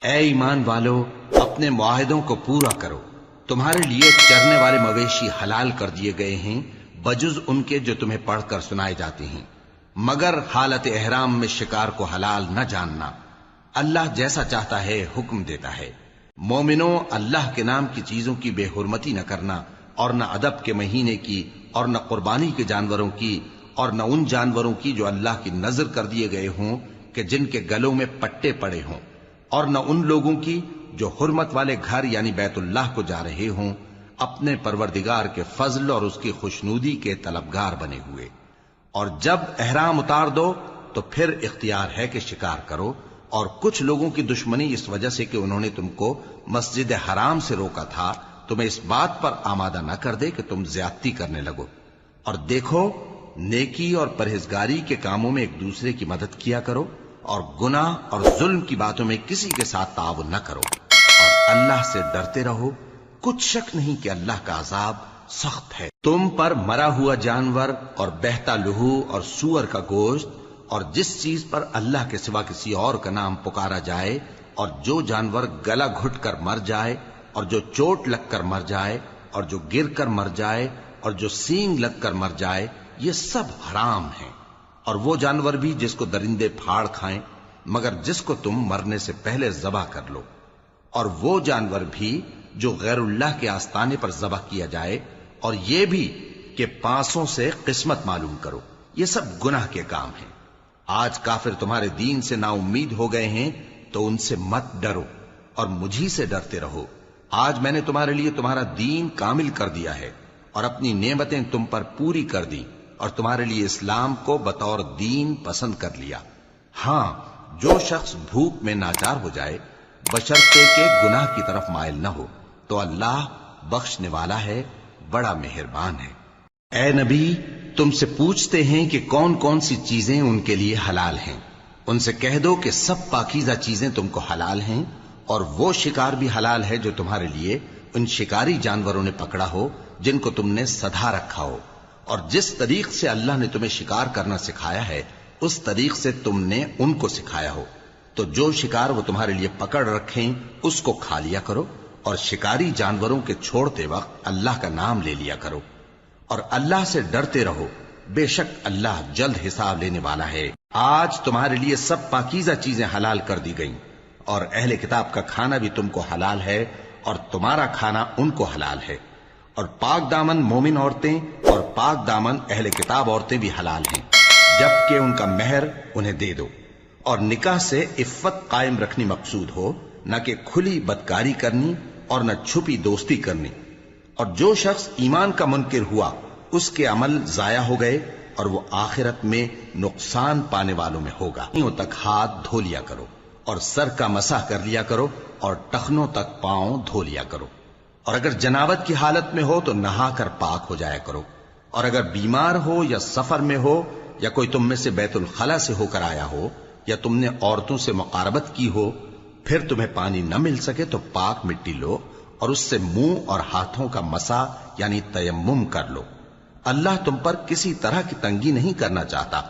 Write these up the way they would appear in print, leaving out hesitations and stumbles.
اے ایمان والو، اپنے معاہدوں کو پورا کرو۔ تمہارے لیے چرنے والے مویشی حلال کر دیے گئے ہیں بجز ان کے جو تمہیں پڑھ کر سنائے جاتے ہیں، مگر حالت احرام میں شکار کو حلال نہ جاننا۔ اللہ جیسا چاہتا ہے حکم دیتا ہے۔ مومنوں، اللہ کے نام کی چیزوں کی بے حرمتی نہ کرنا، اور نہ ادب کے مہینے کی، اور نہ قربانی کے جانوروں کی، اور نہ ان جانوروں کی جو اللہ کی نذر کر دیے گئے ہوں کہ جن کے گلوں میں پٹے پڑے ہوں، اور نہ ان لوگوں کی جو حرمت والے گھر یعنی بیت اللہ کو جا رہے ہوں اپنے پروردگار کے فضل اور اس کی خوشنودی کے طلبگار بنے ہوئے۔ اور جب احرام اتار دو تو پھر اختیار ہے کہ شکار کرو، اور کچھ لوگوں کی دشمنی اس وجہ سے کہ انہوں نے تم کو مسجد حرام سے روکا تھا تمہیں اس بات پر آمادہ نہ کر دے کہ تم زیادتی کرنے لگو۔ اور دیکھو، نیکی اور پرہیزگاری کے کاموں میں ایک دوسرے کی مدد کیا کرو، اور گناہ اور ظلم کی باتوں میں کسی کے ساتھ تعاون نہ کرو، اور اللہ سے ڈرتے رہو۔ کچھ شک نہیں کہ اللہ کا عذاب سخت ہے۔ تم پر مرا ہوا جانور اور بہتا لہو اور سور کا گوشت اور جس چیز پر اللہ کے سوا کسی اور کا نام پکارا جائے، اور جو جانور گلا گھٹ کر مر جائے، اور جو چوٹ لگ کر مر جائے، اور جو گر کر مر جائے، اور جو سینگ لگ کر مر جائے، یہ سب حرام ہیں۔ اور وہ جانور بھی جس کو درندے پھاڑ کھائیں، مگر جس کو تم مرنے سے پہلے ذبح کر لو، اور وہ جانور بھی جو غیر اللہ کے آستانے پر ذبح کیا جائے، اور یہ بھی کہ پانسوں سے قسمت معلوم کرو۔ یہ سب گناہ کے کام ہیں۔ آج کافر تمہارے دین سے نا امید ہو گئے ہیں تو ان سے مت ڈرو اور مجھی سے ڈرتے رہو۔ آج میں نے تمہارے لیے تمہارا دین کامل کر دیا ہے اور اپنی نعمتیں تم پر پوری کر دی، اور تمہارے لیے اسلام کو بطور دین پسند کر لیا۔ ہاں، جو شخص بھوک میں ناچار ہو جائے بشرطے کہ گناہ کی طرف مائل نہ ہو تو اللہ بخشنے والا ہے، بڑا مہربان ہے۔ اے نبی، تم سے پوچھتے ہیں کہ کون کون سی چیزیں ان کے لیے حلال ہیں۔ ان سے کہہ دو کہ سب پاکیزہ چیزیں تم کو حلال ہیں، اور وہ شکار بھی حلال ہے جو تمہارے لیے ان شکاری جانوروں نے پکڑا ہو جن کو تم نے سدھا رکھا ہو، اور جس طریق سے اللہ نے تمہیں شکار کرنا سکھایا ہے اس طریق سے تم نے ان کو سکھایا ہو۔ تو جو شکار وہ تمہارے لیے پکڑ رکھیں اس کو کھا لیا کرو، اور شکاری جانوروں کے چھوڑتے وقت اللہ کا نام لے لیا کرو، اور اللہ سے ڈرتے رہو، بے شک اللہ جلد حساب لینے والا ہے۔ آج تمہارے لیے سب پاکیزہ چیزیں حلال کر دی گئیں، اور اہل کتاب کا کھانا بھی تم کو حلال ہے، اور تمہارا کھانا ان کو حلال ہے۔ اور پاک دامن مومن عورتیں اور پاک دامن اہل کتاب عورتیں بھی حلال ہیں، جبکہ ان کا مہر انہیں دے دو۔ اور نکاح سے عفت قائم رکھنی مقصود ہو، نہ کہ کھلی بدکاری کرنی اور نہ چھپی دوستی کرنی۔ اور جو شخص ایمان کا منکر ہوا اس کے عمل ضائع ہو گئے، اور وہ آخرت میں نقصان پانے والوں میں ہوگا۔ پاؤں تک ہاتھ دھو لیا کرو، اور سر کا مسح کر لیا کرو، اور ٹخنوں تک پاؤں دھو لیا کرو۔ اور اگر جنابت کی حالت میں ہو تو نہا کر پاک ہو جایا کرو۔ اور اگر بیمار ہو یا سفر میں ہو، یا کوئی تم میں سے بیت الخلا سے ہو کر آیا ہو، یا تم نے عورتوں سے مقاربت کی ہو، پھر تمہیں پانی نہ مل سکے تو پاک مٹی لو اور اس سے منہ اور ہاتھوں کا مسح یعنی تیمم کر لو۔ اللہ تم پر کسی طرح کی تنگی نہیں کرنا چاہتا،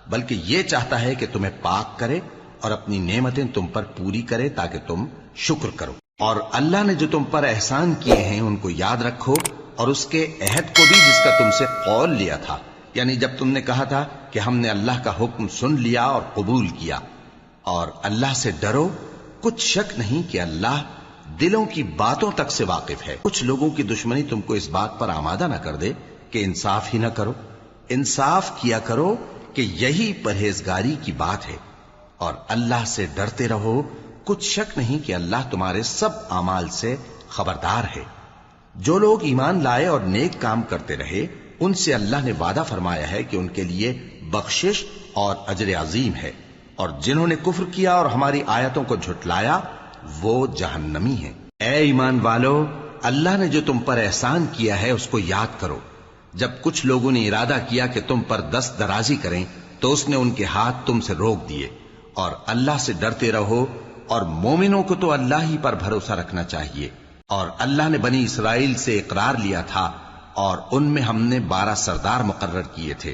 بلکہ یہ چاہتا ہے کہ تمہیں پاک کرے اور اپنی نعمتیں تم پر پوری کرے تاکہ تم شکر کرو۔ اور اللہ نے جو تم پر احسان کیے ہیں ان کو یاد رکھو، اور اس کے عہد کو بھی جس کا تم سے قول لیا تھا، یعنی جب تم نے کہا تھا کہ ہم نے اللہ کا حکم سن لیا اور قبول کیا۔ اور اللہ سے ڈرو، کچھ شک نہیں کہ اللہ دلوں کی باتوں تک سے واقف ہے۔ کچھ لوگوں کی دشمنی تم کو اس بات پر آمادہ نہ کر دے کہ انصاف ہی نہ کرو۔ انصاف کیا کرو کہ یہی پرہیزگاری کی بات ہے، اور اللہ سے ڈرتے رہو، کچھ شک نہیں کہ اللہ تمہارے سب اعمال سے خبردار ہے۔ جو لوگ ایمان لائے اور نیک کام کرتے رہے ان سے اللہ نے وعدہ فرمایا ہے کہ ان کے لیے بخشش اور اجر عظیم ہے، اور جنہوں نے کفر کیا اور ہماری آیتوں کو جھٹلایا وہ جہنمی ہیں۔ اے ایمان والو، اللہ نے جو تم پر احسان کیا ہے اس کو یاد کرو۔ جب کچھ لوگوں نے ارادہ کیا کہ تم پر دست درازی کریں تو اس نے ان کے ہاتھ تم سے روک دیے۔ اور اللہ سے ڈرتے رہو، اور مومنوں کو تو اللہ ہی پر بھروسہ رکھنا چاہیے۔ اور اللہ نے بنی اسرائیل سے اقرار لیا تھا، اور ان میں ہم نے 12 سردار مقرر کیے تھے،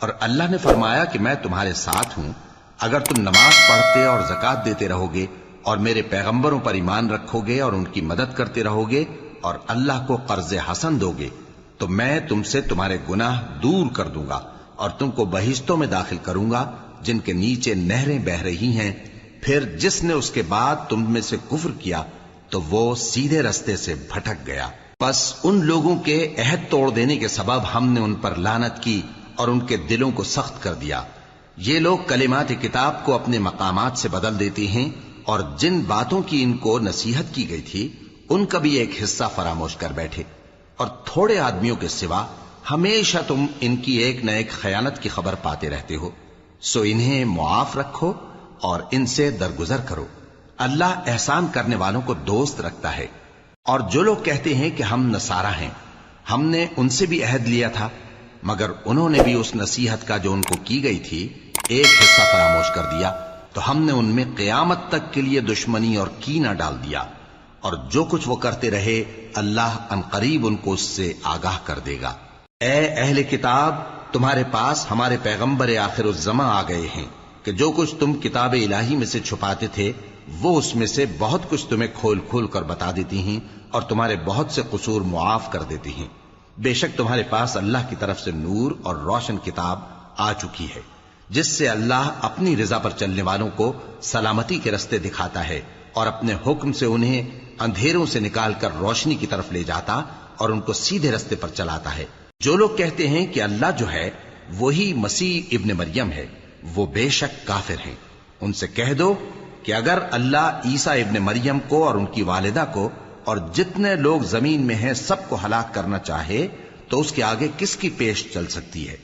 اور اللہ نے فرمایا کہ میں تمہارے ساتھ ہوں اگر تم نماز پڑھتے اور زکات دیتے رہو گے اور میرے پیغمبروں پر ایمان رکھو گے اور ان کی مدد کرتے رہو گے اور اللہ کو قرض حسن دو گے تو میں تم سے تمہارے گناہ دور کر دوں گا اور تم کو بہشتوں میں داخل کروں گا جن کے نیچے نہریں بہ رہی ہیں. پھر جس نے اس کے بعد تم میں سے کفر کیا تو وہ سیدھے رستے سے بھٹک گیا. پس ان لوگوں کے عہد توڑ دینے کے سبب ہم نے ان پر لعنت کی اور ان کے دلوں کو سخت کر دیا. یہ لوگ کلمات کتاب کو اپنے مقامات سے بدل دیتے ہیں اور جن باتوں کی ان کو نصیحت کی گئی تھی ان کا بھی ایک حصہ فراموش کر بیٹھے. اور تھوڑے آدمیوں کے سوا ہمیشہ تم ان کی ایک نہ ایک خیانت کی خبر پاتے رہتے ہو. سو انہیں معاف رکھو اور ان سے درگزر کرو. اللہ احسان کرنے والوں کو دوست رکھتا ہے. اور جو لوگ کہتے ہیں کہ ہم نصارہ ہیں، ہم نے ان سے بھی عہد لیا تھا، مگر انہوں نے بھی اس نصیحت کا جو ان کو کی گئی تھی ایک حصہ فراموش کر دیا تو ہم نے ان میں قیامت تک کے لیے دشمنی اور کینہ ڈال دیا. اور جو کچھ وہ کرتے رہے اللہ عنقریب ان کو اس سے آگاہ کر دے گا. اے اہل کتاب، تمہارے پاس ہمارے پیغمبر آخر الزماں آ گئے ہیں کہ جو کچھ تم کتاب الہی میں سے چھپاتے تھے وہ اس میں سے بہت کچھ تمہیں کھول کھول کر بتا دیتی ہیں اور تمہارے بہت سے قصور معاف کر دیتی ہیں. بے شک تمہارے پاس اللہ کی طرف سے نور اور روشن کتاب آ چکی ہے جس سے اللہ اپنی رضا پر چلنے والوں کو سلامتی کے رستے دکھاتا ہے اور اپنے حکم سے انہیں اندھیروں سے نکال کر روشنی کی طرف لے جاتا اور ان کو سیدھے رستے پر چلاتا ہے. جو لوگ کہتے ہیں کہ اللہ جو ہے وہی مسیح ابن مریم ہے وہ بے شک کافر ہیں. ان سے کہہ دو کہ اگر اللہ عیسیٰ ابن مریم کو اور ان کی والدہ کو اور جتنے لوگ زمین میں ہیں سب کو ہلاک کرنا چاہے تو اس کے آگے کس کی پیش چل سکتی ہے؟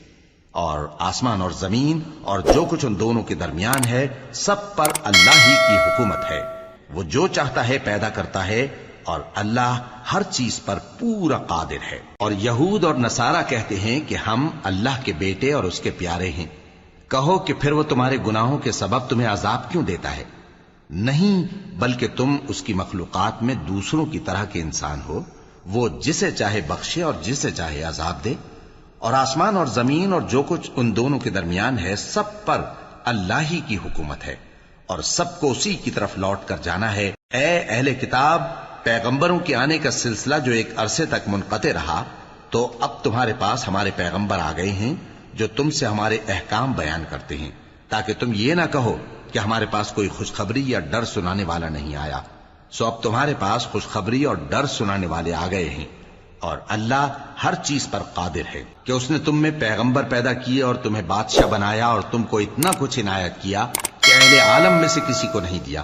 اور آسمان اور زمین اور جو کچھ ان دونوں کے درمیان ہے سب پر اللہ ہی کی حکومت ہے. وہ جو چاہتا ہے پیدا کرتا ہے اور اللہ ہر چیز پر پورا قادر ہے. اور یہود اور نصارہ کہتے ہیں کہ ہم اللہ کے بیٹے اور اس کے پیارے ہیں. کہو کہ پھر وہ تمہارے گناہوں کے سبب تمہیں عذاب کیوں دیتا ہے؟ نہیں، بلکہ تم اس کی مخلوقات میں دوسروں کی طرح کے انسان ہو. وہ جسے چاہے بخشے اور جسے چاہے عذاب دے. اور آسمان اور زمین اور جو کچھ ان دونوں کے درمیان ہے سب پر اللہ ہی کی حکومت ہے اور سب کو اسی کی طرف لوٹ کر جانا ہے. اے اہل کتاب، پیغمبروں کے آنے کا سلسلہ جو ایک عرصے تک منقطع رہا تو اب تمہارے پاس ہمارے پیغمبر آ گئے ہیں جو تم سے ہمارے احکام بیان کرتے ہیں تاکہ تم یہ نہ کہو کہ ہمارے پاس کوئی خوشخبری یا ڈر سنانے والا نہیں آیا. سو اب تمہارے پاس خوشخبری اور ڈر سنانے والے آ گئے ہیں اور اللہ ہر چیز پر قادر ہے کہ اس نے تم میں پیغمبر پیدا کیے اور تمہیں بادشاہ بنایا اور تم کو اتنا کچھ عنایت کیا کہ اہل عالم میں سے کسی کو نہیں دیا.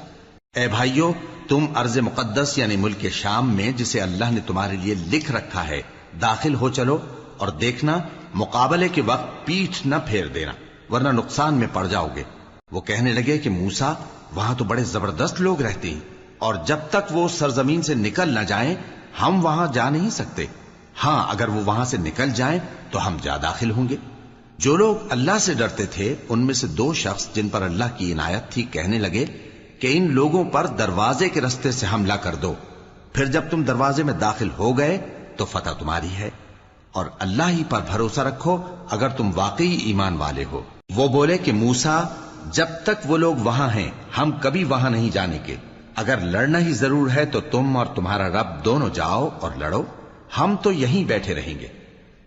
اے بھائیو، تم ارض مقدس یعنی ملک شام میں جسے اللہ نے تمہارے لیے لکھ رکھا ہے داخل ہو چلو اور دیکھنا مقابلے کے وقت پیٹھ نہ پھیر دینا ورنہ نقصان میں پڑ جاؤ گے. وہ کہنے لگے کہ موسیٰ، وہاں تو بڑے زبردست لوگ رہتے ہیں اور جب تک وہ سرزمین سے نکل نہ جائیں ہم وہاں جا نہیں سکتے. ہاں، اگر وہ وہاں سے نکل جائیں تو ہم جا داخل ہوں گے. جو لوگ اللہ سے ڈرتے تھے ان میں سے دو شخص جن پر اللہ کی عنایت تھی کہنے لگے کہ ان لوگوں پر دروازے کے رستے سے حملہ کر دو، پھر جب تم دروازے میں داخل ہو گئے تو فتح تمہاری ہے اور اللہ ہی پر بھروسہ رکھو اگر تم واقعی ایمان والے ہو. وہ بولے کہ موسیٰ، جب تک وہ لوگ وہاں ہیں ہم کبھی وہاں نہیں جانے کے. اگر لڑنا ہی ضرور ہے تو تم اور تمہارا رب دونوں جاؤ اور لڑو، ہم تو یہیں بیٹھے رہیں گے.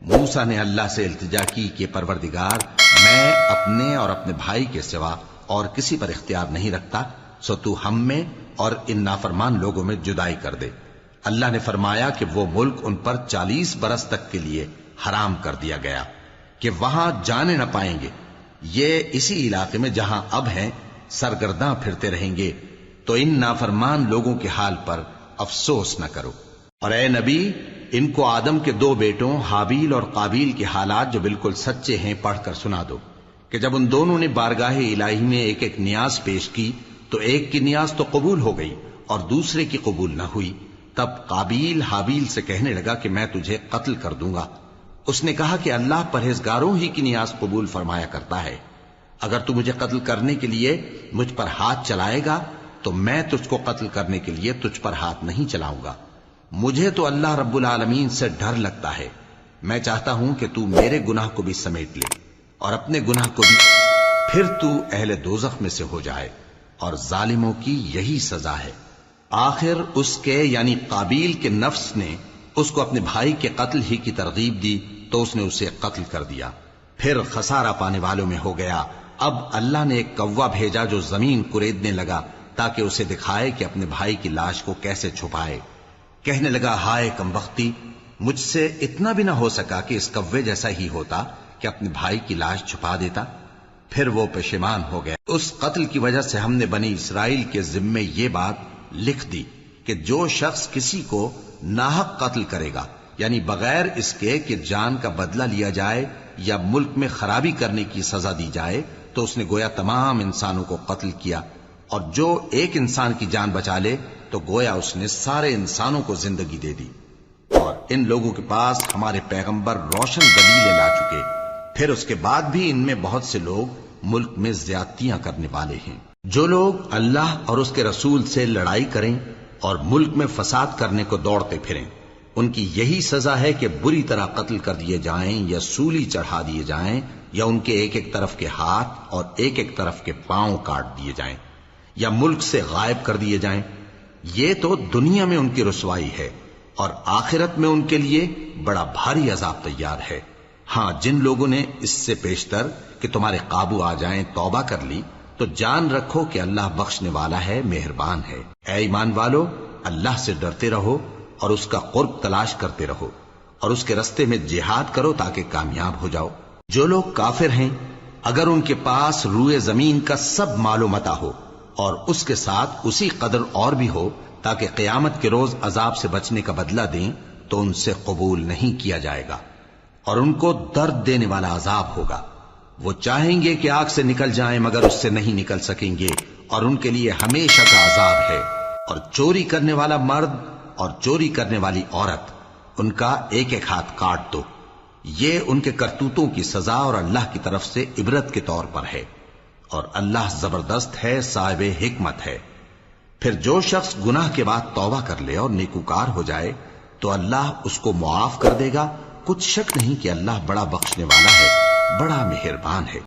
موسیٰ نے اللہ سے التجا کی کہ پروردگار، میں اپنے اور اپنے بھائی کے سوا اور کسی پر اختیار نہیں رکھتا، سو تو ہم میں اور ان نافرمان لوگوں میں جدائی کر دے. اللہ نے فرمایا کہ وہ ملک ان پر 40 برس تک کے لیے حرام کر دیا گیا کہ وہاں جانے نہ پائیں گے. یہ اسی علاقے میں جہاں اب ہیں سرگرداں پھرتے رہیں گے. تو ان نافرمان لوگوں کے حال پر افسوس نہ کرو. اور اے نبی، ان کو آدم کے 2 بیٹوں حابیل اور قابیل کے حالات جو بالکل سچے ہیں پڑھ کر سنا دو کہ جب ان دونوں نے بارگاہ الہی میں ایک ایک نیاز پیش کی تو ایک کی نیاز تو قبول ہو گئی اور دوسرے کی قبول نہ ہوئی. تب قابیل حابیل سے کہنے لگا کہ میں تجھے قتل کر دوں گا. اس نے کہا کہ اللہ پرہیزگاروں ہی کی نیاز قبول فرمایا کرتا ہے. اگر تو مجھے قتل کرنے کے لیے مجھ پر ہاتھ چلائے گا تو میں تجھ کو قتل کرنے کے لیے تجھ پر ہاتھ نہیں چلاؤں گا. مجھے تو اللہ رب العالمین سے ڈر لگتا ہے. میں چاہتا ہوں کہ تو میرے گناہ کو بھی سمیٹ لے اور اپنے گناہ کو بھی، پھر تو اہل دوزخ میں سے ہو جائے اور ظالموں کی یہی سزا ہے۔ آخر اس کے یعنی قابیل کے نفس نے اس کو اپنے بھائی کے قتل ہی کی ترغیب دی تو اس نے اسے قتل کر دیا، پھر خسارہ پانے والوں میں ہو گیا۔ اب اللہ نے ایک کوا بھیجا جو زمین کریدنے لگا تاکہ اسے دکھائے کہ اپنے بھائی کی لاش کو کیسے چھپائے۔ کہنے لگا، ہائے کمبختی، مجھ سے اتنا بھی نہ ہو سکا کہ اس کوے جیسا ہی ہوتا کہ اپنے بھائی کی لاش چھپا دیتا۔ پھر وہ پشیمان ہو گیا۔ اس قتل کی وجہ سے ہم نے بنی اسرائیل کے ذمے یہ بات لکھ دی کہ جو شخص کسی کو ناحق قتل کرے گا، یعنی بغیر اس کے کہ جان کا بدلہ لیا جائے یا ملک میں خرابی کرنے کی سزا دی جائے، تو اس نے گویا تمام انسانوں کو قتل کیا، اور جو ایک انسان کی جان بچا لے تو گویا اس نے سارے انسانوں کو زندگی دے دی۔ اور ان لوگوں کے پاس ہمارے پیغمبر روشن دلیلیں لا چکے، پھر اس کے بعد بھی ان میں بہت سے لوگ ملک میں زیادتیاں کرنے والے ہیں۔ جو لوگ اللہ اور اس کے رسول سے لڑائی کریں اور ملک میں فساد کرنے کو دوڑتے پھریں، ان کی یہی سزا ہے کہ بری طرح قتل کر دیے جائیں یا سولی چڑھا دیے جائیں، یا ان کے ایک ایک طرف کے ہاتھ اور ایک ایک طرف کے پاؤں کاٹ دیے جائیں، یا ملک سے غائب کر دیے جائیں۔ یہ تو دنیا میں ان کی رسوائی ہے، اور آخرت میں ان کے لیے بڑا بھاری عذاب تیار ہے۔ ہاں، جن لوگوں نے اس سے پیشتر کہ تمہارے قابو آ جائیں توبہ کر لی، تو جان رکھو کہ اللہ بخشنے والا ہے، مہربان ہے۔ اے ایمان والو، اللہ سے ڈرتے رہو اور اس کا قرب تلاش کرتے رہو، اور اس کے رستے میں جہاد کرو تاکہ کامیاب ہو جاؤ۔ جو لوگ کافر ہیں، اگر ان کے پاس روئے زمین کا سب مال و متاع ہو اور اس کے ساتھ اسی قدر اور بھی ہو تاکہ قیامت کے روز عذاب سے بچنے کا بدلہ دیں، تو ان سے قبول نہیں کیا جائے گا، اور ان کو درد دینے والا عذاب ہوگا۔ وہ چاہیں گے کہ آگ سے نکل جائیں مگر اس سے نہیں نکل سکیں گے، اور ان کے لیے ہمیشہ کا عذاب ہے۔ اور چوری کرنے والا مرد اور چوری کرنے والی عورت، ان کا ایک ایک ہاتھ کاٹ دو۔ یہ ان کے کرتوتوں کی سزا اور اللہ کی طرف سے عبرت کے طور پر ہے، اور اللہ زبردست ہے، صاحب حکمت ہے۔ پھر جو شخص گناہ کے بعد توبہ کر لے اور نیکوکار ہو جائے تو اللہ اس کو معاف کر دے گا۔ کچھ شک نہیں کہ اللہ بڑا بخشنے والا ہے، بڑا مہربان ہے۔